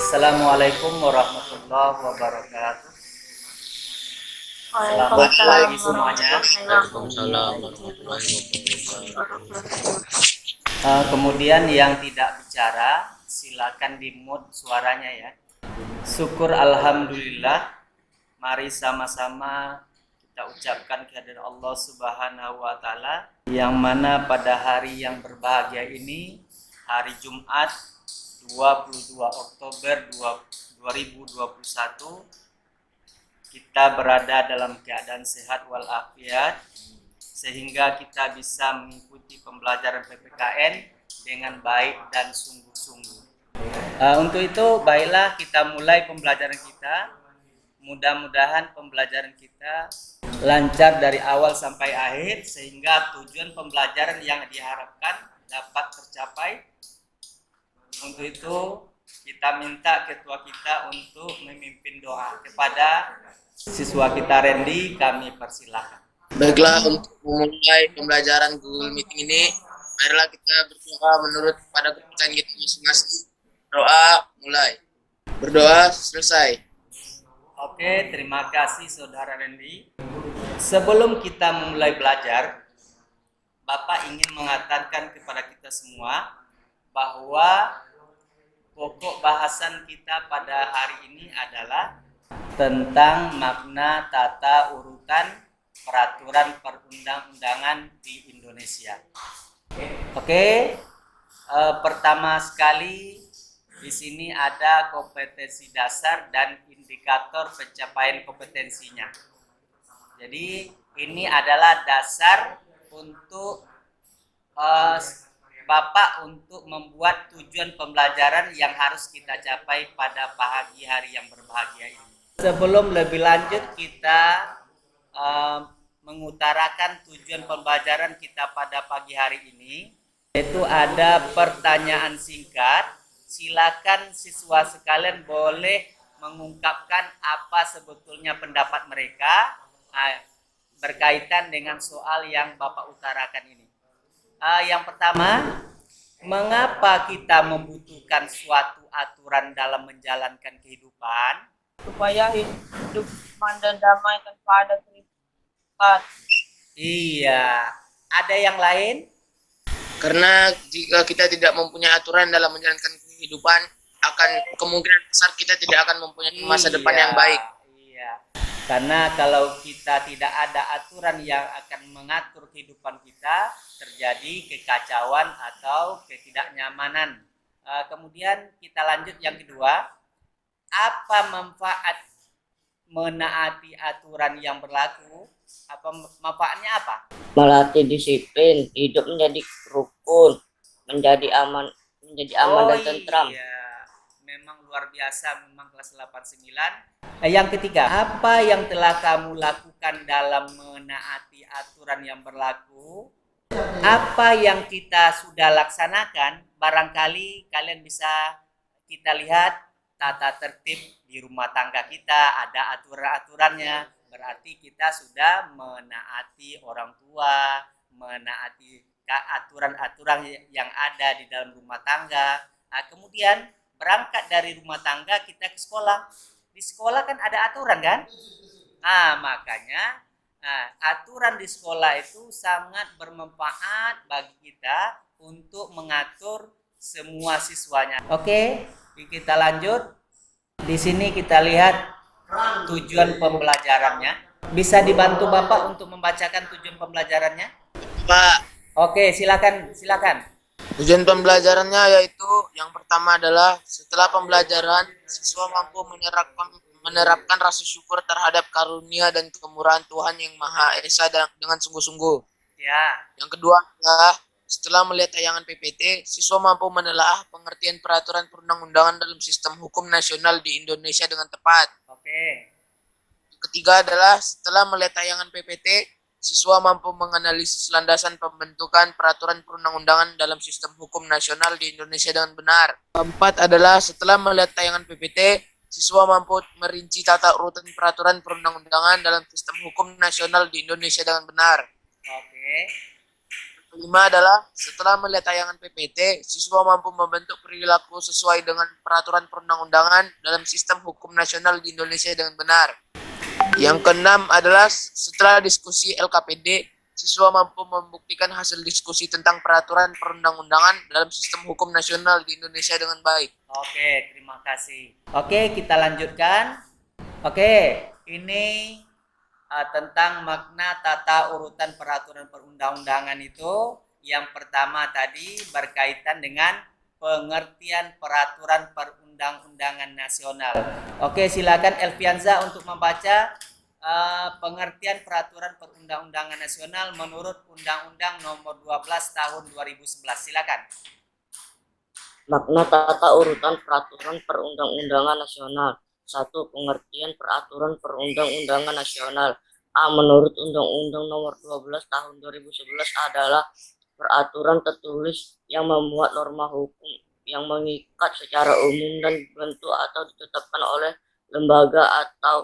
Assalamualaikum warahmatullahi wabarakatuh. Selamat Waalaikumsalam pagi semuanya. warahmatullahi Waalaikumsalam warahmatullahi wabarakatuh. wabarakatuh. Kemudian yang tidak bicara, silakan di mute suaranya ya. Syukur alhamdulillah. Mari sama-sama kita ucapkan kehadiran Allah Subhanahu wa taala yang mana pada hari yang berbahagia ini, hari Jumat 22 Oktober 2021, kita berada dalam keadaan sehat walafiat sehingga kita bisa mengikuti pembelajaran PPKN dengan baik dan sungguh-sungguh. Untuk itu, baiklah kita mulai pembelajaran kita. Mudah-mudahan pembelajaran kita lancar dari awal sampai akhir sehingga tujuan pembelajaran yang diharapkan dapat tercapai. Untuk itu, kita minta ketua kita untuk memimpin doa kepada siswa kita. Randy, kami persilakan. Baiklah, untuk memulai pembelajaran Google Meeting ini, marilah kita berdoa menurut pada kepercayaan kita masing-masing. Doa mulai. Berdoa selesai. Oke, terima kasih Saudara Randy. Sebelum kita memulai belajar, Bapak ingin mengatakan kepada kita semua bahwa pokok bahasan kita pada hari ini adalah tentang makna tata urutan peraturan perundang-undangan di Indonesia. Oke, pertama sekali di sini ada kompetensi dasar dan indikator pencapaian kompetensinya. Jadi ini adalah dasar untuk Bapak untuk membuat tujuan pembelajaran yang harus kita capai pada pagi hari yang berbahagia ini. Sebelum lebih lanjut kita mengutarakan tujuan pembelajaran kita pada pagi hari ini, yaitu ada pertanyaan singkat. Silakan siswa sekalian boleh mengungkapkan apa sebetulnya pendapat mereka berkaitan dengan soal yang Bapak utarakan ini. Yang pertama, mengapa kita membutuhkan suatu aturan dalam menjalankan kehidupan? Supaya hidup aman dan damai tanpa ada keributan. Iya, ada yang lain? Karena jika kita tidak mempunyai aturan dalam menjalankan kehidupan, akan kemungkinan besar kita tidak akan mempunyai masa depan yang baik. Iya, karena kalau kita tidak ada aturan yang akan mengatur kehidupan kita, terjadi kekacauan atau ketidaknyamanan. Kemudian kita lanjut yang kedua, apa manfaat menaati aturan yang berlaku? Apa manfaatnya apa? Melatih disiplin, hidup menjadi rukun, menjadi aman dan tentram. Iya, memang luar biasa, memang kelas 89. Yang ketiga, apa yang telah kamu lakukan dalam menaati aturan yang berlaku? Apa yang kita sudah laksanakan? Barangkali kalian bisa kita lihat tata tertib di rumah tangga kita, ada aturan-aturannya. Berarti kita sudah menaati orang tua, menaati aturan-aturan yang ada di dalam rumah tangga. Kemudian berangkat dari rumah tangga kita ke sekolah. Di sekolah kan ada aturan kan? Makanya aturan di sekolah itu sangat bermanfaat bagi kita untuk mengatur semua siswanya. Oke, kita lanjut. Di sini kita lihat tujuan pembelajarannya. Bisa dibantu Bapak untuk membacakan tujuan pembelajarannya? Pak, Oke, silakan. tujuan pembelajarannya yaitu yang pertama adalah setelah pembelajaran, siswa mampu menerapkan rasa syukur terhadap karunia dan kemurahan Tuhan yang Maha Esa dengan sungguh-sungguh. Ya. Yang kedua adalah setelah melihat tayangan PPT, siswa mampu menelaah pengertian peraturan perundang-undangan dalam sistem hukum nasional di Indonesia dengan tepat. Oke. Yang ketiga adalah setelah melihat tayangan PPT, siswa mampu menganalisis landasan pembentukan peraturan perundang-undangan dalam sistem hukum nasional di Indonesia dengan benar. Keempat adalah setelah melihat tayangan PPT, siswa mampu merinci tata urutan peraturan perundang-undangan dalam sistem hukum nasional di Indonesia dengan benar. Oke. kelima adalah setelah melihat tayangan PPT, siswa mampu membentuk perilaku sesuai dengan peraturan perundang-undangan dalam sistem hukum nasional di Indonesia dengan benar. Yang keenam adalah setelah diskusi LKPD, siswa mampu membuktikan hasil diskusi tentang peraturan perundang-undangan dalam sistem hukum nasional di Indonesia dengan baik. Oke, terima kasih. Oke, kita lanjutkan. Oke, ini tentang makna tata urutan peraturan perundang-undangan itu. Yang pertama tadi berkaitan dengan pengertian peraturan perundang-undangan nasional. Oke, silakan Elvianza untuk membaca pengertian peraturan perundang-undangan nasional menurut Undang-Undang Nomor 12 Tahun 2011. Silakan. Makna tata urutan peraturan perundang-undangan nasional. 1. Pengertian peraturan perundang-undangan nasional. A. Menurut Undang-Undang Nomor 12 Tahun 2011 adalah peraturan tertulis yang memuat norma hukum yang mengikat secara umum dan dibentuk atau ditetapkan oleh lembaga atau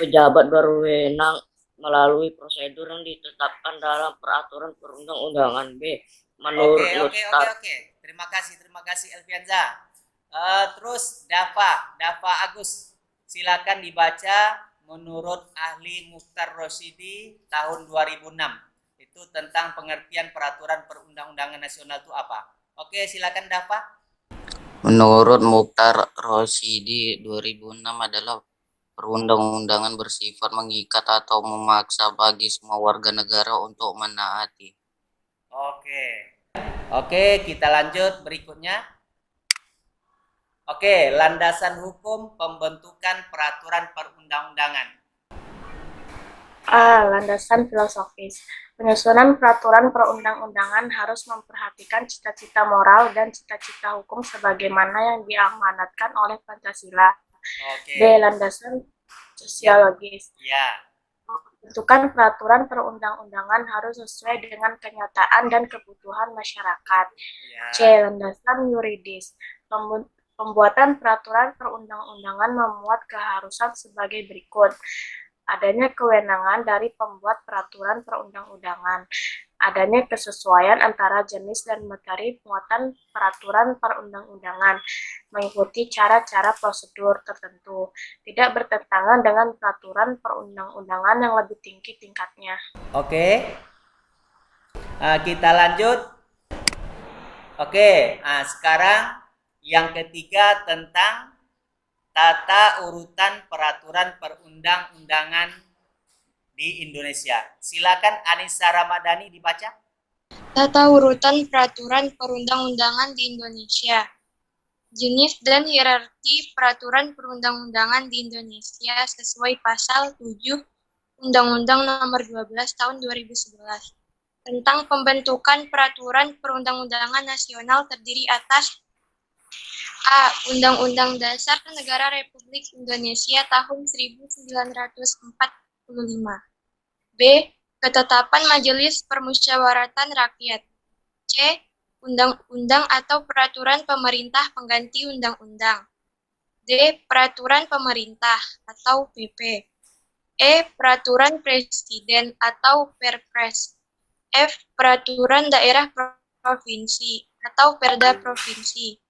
pejabat berwenang melalui prosedur yang ditetapkan dalam peraturan perundang-undangan. B. Menurut Oke. Terima kasih Elvianza. Terus Dava Agus, silakan dibaca menurut ahli Mukhtar Rosyidi tahun 2006. Itu tentang pengertian peraturan perundang-undangan nasional itu apa? Oke, silakan Dava. Menurut Mukhtar Rosyidi 2006 adalah perundang-undangan bersifat mengikat atau memaksa bagi semua warga negara untuk menaati. Oke, kita lanjut berikutnya. Oke, landasan hukum pembentukan peraturan perundang-undangan. A. Landasan filosofis. Penyusunan peraturan perundang-undangan harus memperhatikan cita-cita moral dan cita-cita hukum sebagaimana yang diamanatkan oleh Pancasila. Oke. B. Landasan sosiologis. Ya. Pembentukan peraturan perundang-undangan harus sesuai dengan kenyataan dan kebutuhan masyarakat. Ya. C. Landasan yuridis. Pembuatan peraturan perundang-undangan memuat keharusan sebagai berikut. Adanya kewenangan dari pembuat peraturan perundang-undangan. Adanya kesesuaian antara jenis dan materi muatan peraturan perundang-undangan, mengikuti cara-cara prosedur tertentu, tidak bertentangan dengan peraturan perundang-undangan yang lebih tinggi tingkatnya. Oke. Kita lanjut. Oke, sekarang yang ketiga tentang tata urutan peraturan perundang-undangan di Indonesia. Silakan Anissa Ramadhani dibaca. Tata urutan peraturan perundang-undangan di Indonesia. Jenis dan hierarki peraturan perundang-undangan di Indonesia sesuai pasal 7 Undang-Undang Nomor 12 Tahun 2011 tentang pembentukan peraturan perundang-undangan nasional terdiri atas A. Undang-Undang Dasar Negara Republik Indonesia tahun 1945. B. Ketetapan Majelis Permusyawaratan Rakyat. C. Undang-undang atau peraturan pemerintah pengganti undang-undang. D. Peraturan pemerintah atau PP. E. Peraturan presiden atau Perpres. F. Peraturan daerah provinsi atau Perda provinsi.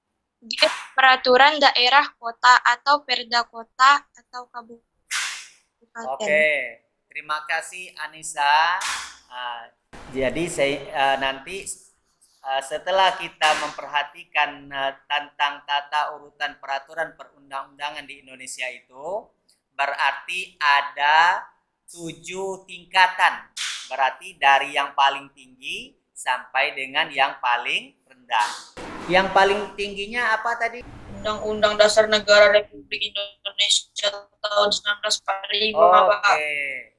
G. Peraturan daerah kota atau Perda kota atau kabupaten. Oke, terima kasih Anissa. Jadi nanti setelah kita memperhatikan tentang tata urutan peraturan perundang-undangan di Indonesia itu, berarti ada 7 tingkatan. Berarti dari yang paling tinggi sampai dengan yang paling rendah. Yang paling tingginya apa tadi? Undang-Undang Dasar Negara Republik Indonesia tahun 1945. Oke.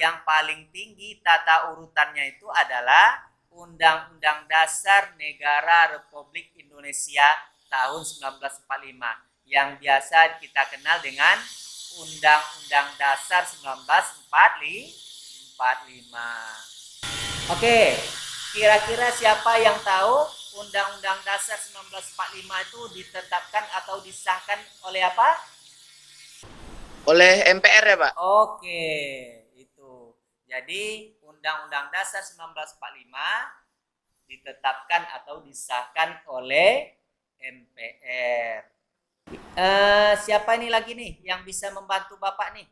Yang paling tinggi tata urutannya itu adalah Undang-Undang Dasar Negara Republik Indonesia tahun 1945 yang biasa kita kenal dengan Undang-Undang Dasar 1945. Oke, kira-kira siapa yang tahu Undang-Undang Dasar 1945 itu ditetapkan atau disahkan oleh apa? Oleh MPR ya Pak? Oke, itu. Jadi Undang-Undang Dasar 1945 ditetapkan atau disahkan oleh MPR. Siapa ini lagi nih yang bisa membantu Bapak nih?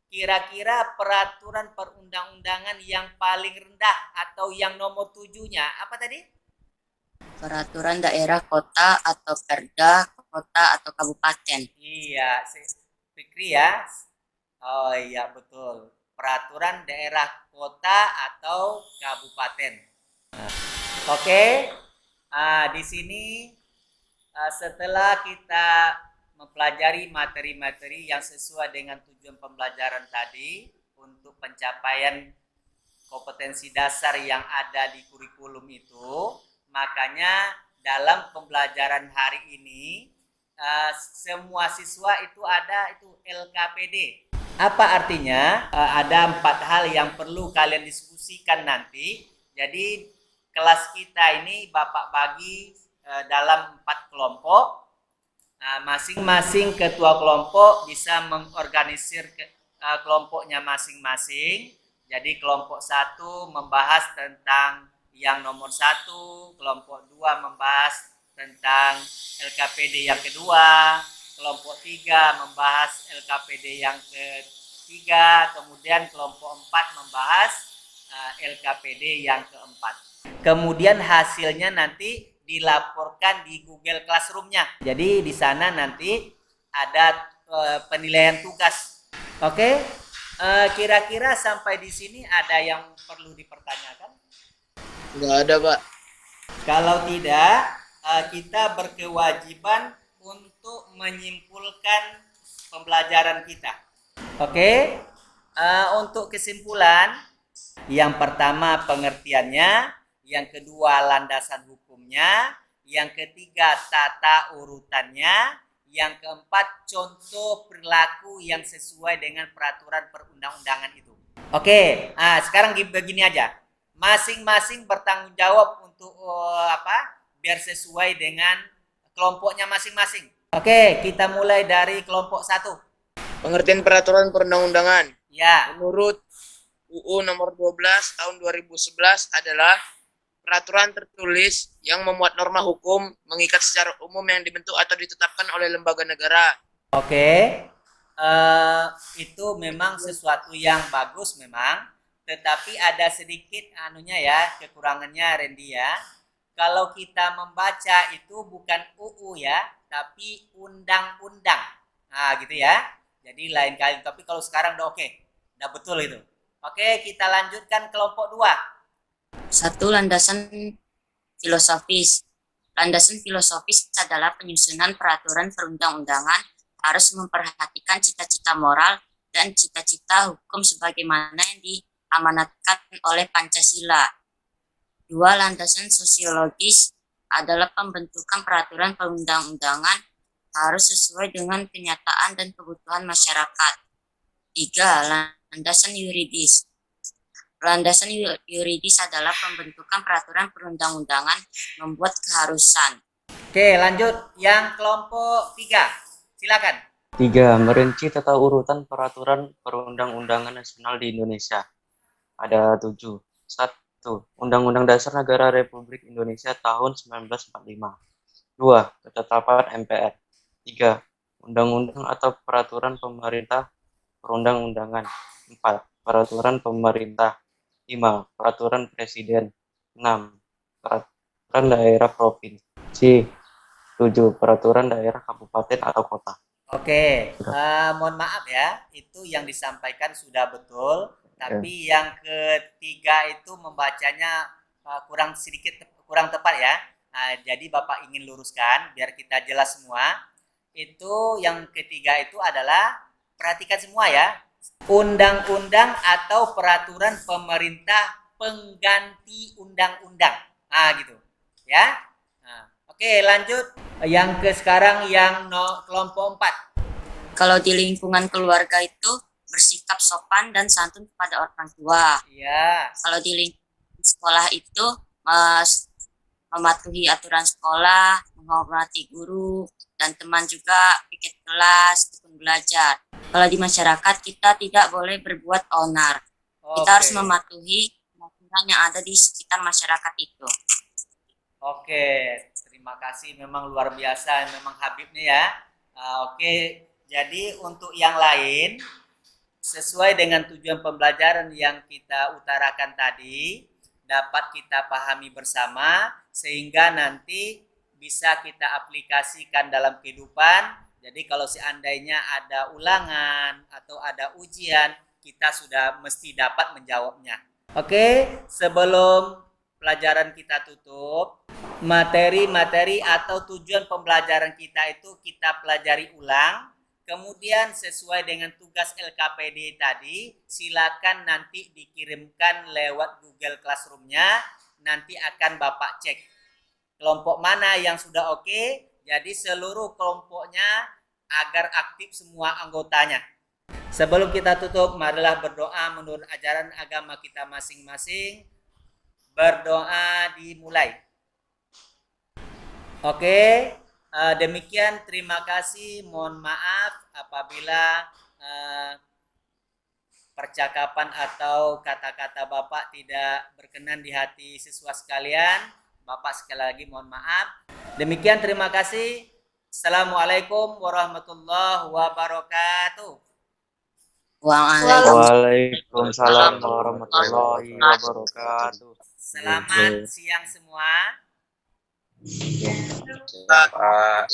Kira-kira peraturan perundang-undangan yang paling rendah atau yang nomor 7-nya apa tadi? Peraturan daerah kota atau perda kota atau kabupaten. Iya, Fikri ya. Oh iya betul. Peraturan daerah kota atau kabupaten. Oke. Di sini setelah kita mempelajari materi-materi yang sesuai dengan tujuan pembelajaran tadi untuk pencapaian kompetensi dasar yang ada di kurikulum itu, makanya dalam pembelajaran hari ini semua siswa itu ada itu LKPD. Apa artinya? Ada 4 hal yang perlu kalian diskusikan nanti. Jadi kelas kita ini Bapak bagi dalam 4 kelompok. Masing-masing ketua kelompok bisa mengorganisir kelompoknya masing-masing. Jadi kelompok 1 membahas tentang yang nomor 1, kelompok 2 membahas tentang LKPD yang kedua, kelompok 3 membahas LKPD yang ketiga, kemudian kelompok 4 membahas LKPD yang keempat. Kemudian hasilnya nanti dilaporkan di Google Classroom-nya. Jadi di sana nanti ada penilaian tugas. Oke? Kira-kira sampai di sini ada yang perlu dipertanyakan? Nggak ada, Pak. Kalau tidak, kita berkewajiban untuk menyimpulkan pembelajaran kita. Oke? Untuk kesimpulan, yang pertama pengertiannya, yang kedua landasan hukumnya, yang ketiga tata urutannya, yang keempat contoh perilaku yang sesuai dengan peraturan perundang-undangan itu. Oke, sekarang begini aja. Masing-masing bertanggung jawab untuk biar sesuai dengan kelompoknya masing-masing. Oke, kita mulai dari kelompok 1. Pengertian peraturan perundang-undangan. Ya. Menurut UU nomor 12 tahun 2011 adalah peraturan tertulis yang memuat norma hukum mengikat secara umum yang dibentuk atau ditetapkan oleh lembaga negara. Oke, itu memang sesuatu yang bagus memang, tetapi ada sedikit kekurangannya Randy ya. Kalau kita membaca itu bukan UU ya, tapi undang-undang. Nah gitu ya. Jadi lain kali, tapi kalau sekarang udah oke, udah betul itu. Oke, kita lanjutkan kelompok 2. 1. Landasan filosofis. Landasan filosofis adalah penyusunan peraturan perundang-undangan harus memperhatikan cita-cita moral dan cita-cita hukum sebagaimana yang diamanatkan oleh Pancasila. 2. Landasan sosiologis adalah pembentukan peraturan perundang-undangan harus sesuai dengan kenyataan dan kebutuhan masyarakat. 3. Landasan yuridis. Landasan yuridis adalah pembentukan peraturan perundang-undangan membuat keharusan. Oke, lanjut yang kelompok 3. Silakan. 3. Merinci tata urutan peraturan perundang-undangan nasional di Indonesia. Ada 7. 1. Undang-Undang Dasar Negara Republik Indonesia tahun 1945. 2. Ketetapan MPR. 3. Undang-undang atau peraturan pemerintah perundang-undangan. 4. Peraturan pemerintah. 5. Peraturan Presiden. 6. Peraturan daerah provinsi. 7. Peraturan daerah kabupaten atau kota. Oke, mohon maaf ya, itu yang disampaikan sudah betul, tapi yang ketiga itu membacanya kurang tepat ya. Jadi Bapak ingin luruskan biar kita jelas semua. Itu yang ketiga itu adalah, perhatikan semua ya, undang-undang atau peraturan pemerintah pengganti undang-undang. Gitu ya. Oke, lanjut yang sekarang yang kelompok 4. Kalau di lingkungan keluarga itu bersikap sopan dan santun kepada orang tua. Iya. Kalau di lingkungan sekolah itu mematuhi aturan sekolah, menghormati guru dan teman juga, piket kelas, tekun belajar. Kalau di masyarakat kita tidak boleh berbuat onar. Kita harus mematuhi aturan yang ada di sekitar masyarakat itu. Oke, terima kasih. Memang luar biasa, memang Habib nih ya. Oke, jadi untuk yang lain, sesuai dengan tujuan pembelajaran yang kita utarakan tadi, dapat kita pahami bersama, sehingga nanti bisa kita aplikasikan dalam kehidupan. Jadi kalau seandainya ada ulangan atau ada ujian, kita sudah mesti dapat menjawabnya. Oke, sebelum pelajaran kita tutup, materi-materi atau tujuan pembelajaran kita itu kita pelajari ulang. Kemudian sesuai dengan tugas LKPD tadi, silakan nanti dikirimkan lewat Google Classroom-nya. Nanti akan Bapak cek kelompok mana yang sudah oke. Jadi seluruh kelompoknya agar aktif semua anggotanya. Sebelum kita tutup, marilah berdoa menurut ajaran agama kita masing-masing. Berdoa dimulai. Oke, demikian, terima kasih. Mohon maaf apabila percakapan atau kata-kata Bapak tidak berkenan di hati siswa sekalian. Bapak sekali lagi mohon maaf. Demikian, terima kasih. Assalamualaikum warahmatullahi wabarakatuh. Waalaikumsalam warahmatullahi wabarakatuh. Selamat siang semua. Pak.